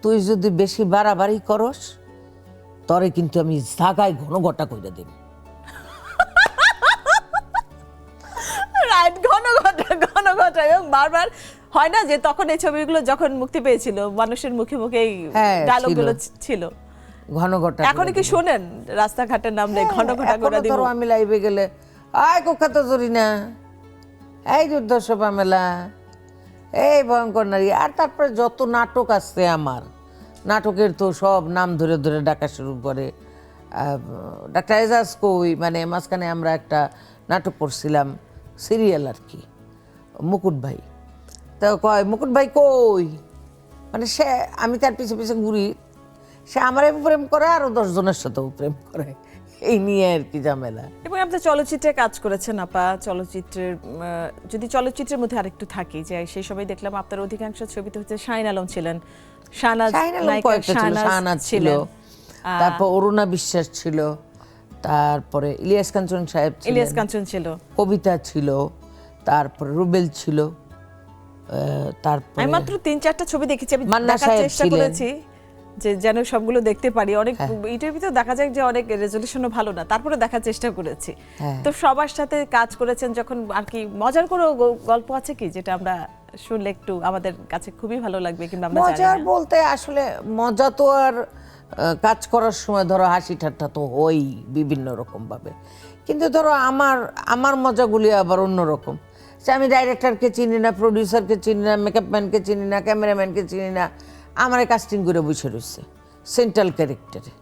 তুই যদি বেশি বাড়াবাড়ি করস তরে কিন্তু আমি জাগায় ঘন ঘটা কইরা দেব। রাইট, ঘন ঘটা এবং বারবার হয় না যে তখন এই ছবিগুলো যখন মুক্তি পেয়েছিল মানুষের মুখে মুখে এই হ্যাঁ, ডায়লগগুলো ছিল। ঘন ঘটা এখন কি শোনেন রাস্তাঘাটে নামলে ঘন ঘটা করে দিব? ধরো আমি লাইভে গেলে আয় কুখ্যাত জরি না, এই দুর্দর্শ পামেলা, এই ভয়ঙ্কর নারী। আর তারপরে যত নাটক আছে আমার, নাটকের তো সব নাম ধরে ধরে ডাকা শুরু করে। ডাক্তার এজাজ কই, মানে মাঝখানে আমরা একটা নাটক করছিলাম সিরিয়াল আর কি, মুকুট ভাই। তো কয় মুকুট ভাই কই, মানে সে, আমি তার পিছে পিছে ঘুরি, সে আমারে প্রেম করে আরো 10 জনের সাথেও প্রেম করে, এই নিয়ে আর কি ঝামেলা। এবং আপনি চলচ্চিত্রে কাজ করেছেন আপা, চলচ্চিত্রের যদি চলচ্চিত্রের মধ্যে আরেকটু থাকি, যে সেই সময় দেখলাম আপনার অধিকাংশ ছবিতে হচ্ছে শাহিন আলম ছিলেন, শাহনাজ ছিল, তারপর অরুণা বিশ্বাস ছিল, তারপরে ইলিয়াস কাঞ্চন সাহেব ছিলেন, ইলিয়াস কাঞ্চন ছিল, কবিতা ছিল, তারপর রুবেল ছিল, তারপর আমি মাত্র 3-4টা ছবি দেখেছি, আমি মান্না দেখার সাহেব চেষ্টা ছিলেন। করেছি যে যেন সবগুলো দেখতে পারি। অনেক ইউটিউবে তো দেখা যায় যে অনেক রেজলিউশনও ভালো না, তারপরে দেখার চেষ্টা করেছি। তো সবার সাথে কাজ করেছেন যখন, আর কি মজার কোনো গল্প আছে কি যেটা আমরা শুনলে একটু আমাদের কাছে খুবই ভালো লাগবে কিংবা আমরা জানি মজার না? বলতে আসলে মজা তো আর কাজ করার সময় ধরো হাসি ঠাট্টা তো হই বিভিন্ন রকম ভাবে, কিন্তু ধরো আমার মজাগুলি আবার অন্যরকম। যে আমি ডাইরেক্টরকে চিনি না, প্রডিউসারকে চিনি না, মেকআপ ম্যানকে চিনি না, ক্যামেরাম্যানকে চিনি না, আমারে কাস্টিং করে বসে রয়েছে সেন্ট্রাল ক্যারেক্টারে।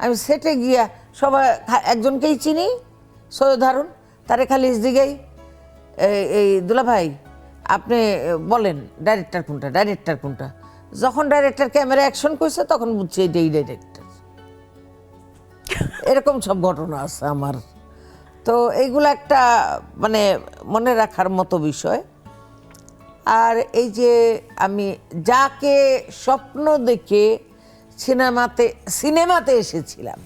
আমি সেটে গিয়া সবাই একজনকেই চিনি, সৈয়দ হারুন, তারে খালি দিকেই এই দুলা ভাই আপনি বলেন ডাইরেক্টর কোনটা, ডাইরেক্টর কোনটা। যখন ডাইরেক্টর ক্যামেরা অ্যাকশন করছে তখন বুঝছি এটাই ডাইরেক্টর। এরকম সব ঘটনা আছে আমার। তো এইগুলো একটা মানে মনে রাখার মতো বিষয়। আর এই যে আমি যাকে স্বপ্ন দেখে সিনেমাতে এসেছিলাম,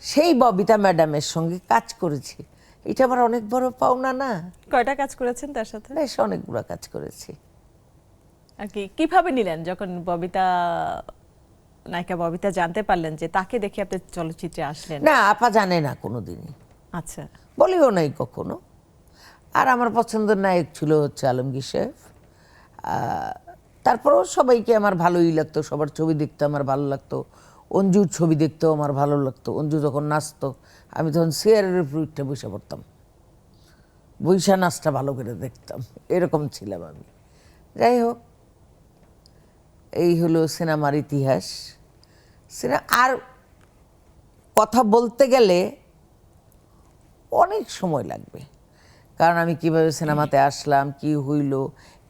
সেই ববিতা ম্যাডামের সঙ্গে কাজ করেছি, এটা আমার অনেক বড় পাওনা না? কয়টা কাজ করেছেন তার সাথে? বেশ অনেকগুলো কাজ করেছি। আর কি কিভাবে নিলেন যখন নায়িকা ববিতা জানতে পারলেন যে তাকে দেখে আপনি চলচ্চিত্রে আসলেন? না, আপা জানে না কোনোদিনই, আচ্ছা, বলিও নাই কখনো। আর আমার পছন্দের নায়ক ছিল হচ্ছে আলমগীর সাহেব। তারপরেও সবাইকে আমার ভালোই লাগতো, সবার ছবি দেখতে আমার ভালো লাগতো, অঞ্জুর ছবি দেখতেও আমার ভালো লাগতো। অঞ্জু যখন নাচতো আমি তখন চেয়ারের উপর উঠে বসে পড়তাম, বৈশা নাচটা ভালো করে দেখতাম, এরকম ছিলাম আমি। যাই হোক, এই হলো সিনেমার ইতিহাস। আর কথা বলতে গেলে অনেক সময় লাগবে, কারণ আমি কিভাবে সিনেমাতে আসলাম, কি হইল,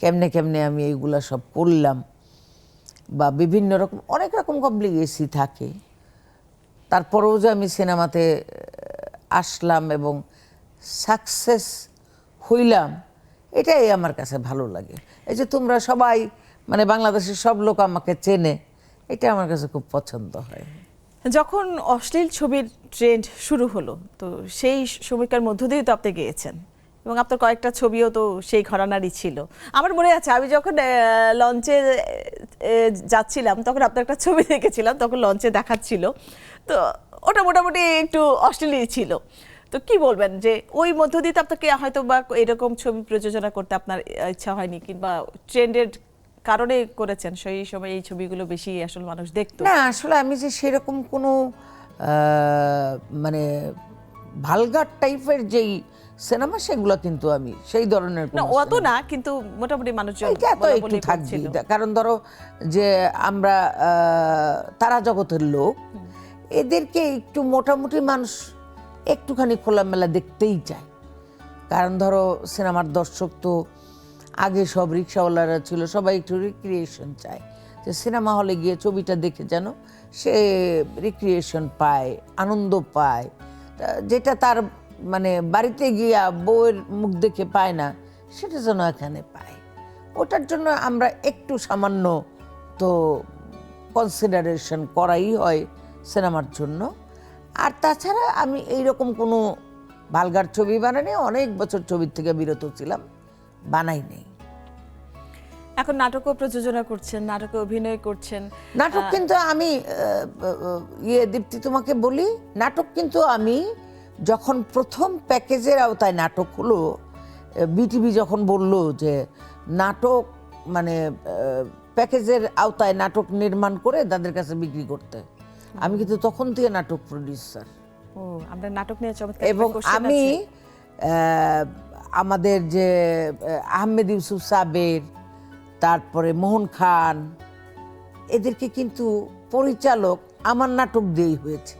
কেমনে কেমনে আমি এইগুলা সব করলাম, বা বিভিন্ন রকম অনেক রকম কমপ্লিকেসি থাকে। তারপরেও যে আমি সিনেমাতে আসলাম এবং সাকসেস হইলাম, এটাই আমার কাছে ভালো লাগে। এই যে তোমরা সবাই, মানে বাংলাদেশের সব লোক আমাকে চেনে, এটা আমার কাছে খুব পছন্দ হয়। যখন অশ্লীল ছবির ট্রেন্ড শুরু হলো, তো সেই সময়কার মধ্য দিয়ে তো আপনি গিয়েছেন এবং আপনার কয়েকটা ছবিও তো সেই ঘরানারই ছিল। আমার মনে আছে আমি যখন লঞ্চে যাচ্ছিলাম তখন আপনার একটা ছবি দেখেছিলাম, তখন লঞ্চে দেখাচ্ছিল, তো ওটা মোটামুটি একটু অশ্লীলই ছিল। তো কি বলবেন যে ওই মধ্য দিয়ে তো আপনাকে হয়তো বা এরকম ছবি প্রযোজনা করতে আপনার ইচ্ছা হয়নি, কিংবা ট্রেন্ডের কারণে করেছেন, সেই সময় এই ছবিগুলো বেশি আসলে মানুষ দেখতো না? আসলে আমি যে সেরকম কোনো মানে ভালগার টাইপের যেই সিনেমা, সেগুলো কিন্তু আমি সেই ধরনের না, অত না, কিন্তু মোটামুটি মানুষজন এটা তো একটু থাকবে। কারণ ধরো যে আমরা তারা জগতের লোক, এদেরকে একটু মোটামুটি মানুষ একটুখানি খোলামেলা দেখতেই চায়। কারণ ধরো সিনেমার দর্শক তো আগে সব রিক্সাওয়ালারা ছিল, সবাই একটু রিক্রিয়েশন চায়, যে সিনেমা হলে গিয়ে ছবিটা দেখে যেন সে রিক্রিয়েশন পায়, আনন্দ পায়, যেটা তার মানে বাড়িতে গিয়া বউয়ের মুখ দেখে পায় না, সেটা যেন এখানে পায়। ওটার জন্য আমরা একটু সামান্য তো কনসিডারেশন করাই হয় সিনেমার জন্য। আর তাছাড়া আমি এইরকম কোনো ভালগার ছবি বানাইনি, অনেক বছর ছবির থেকে বিরত ছিলাম, বানাই নেই। এখন নাটকও প্রযোজনা করছেন, নাটকে অভিনয় করছেন। নাটক কিন্তু আমি দীপ্তি তোমাকে বলি, নাটক কিন্তু আমি যখন প্রথম প্যাকেজের আওতায় নাটক হলো, বিটিভি যখন বলল যে নাটক মানে প্যাকেজের আওতায় নাটক নির্মাণ করে তাদের কাছে বিক্রি করতে, আমি কিন্তু তখন থেকে নাটক প্রডিউসার। ও, আমরা নাটক নিয়ে চমৎকার এবং একটা question আমি আছে। আমাদের যে আহমেদ ইউসুফ সাবের, তারপরে মোহন খান, এদেরকে কিন্তু পরিচালক আমার নাটক দিয়েই হয়েছে।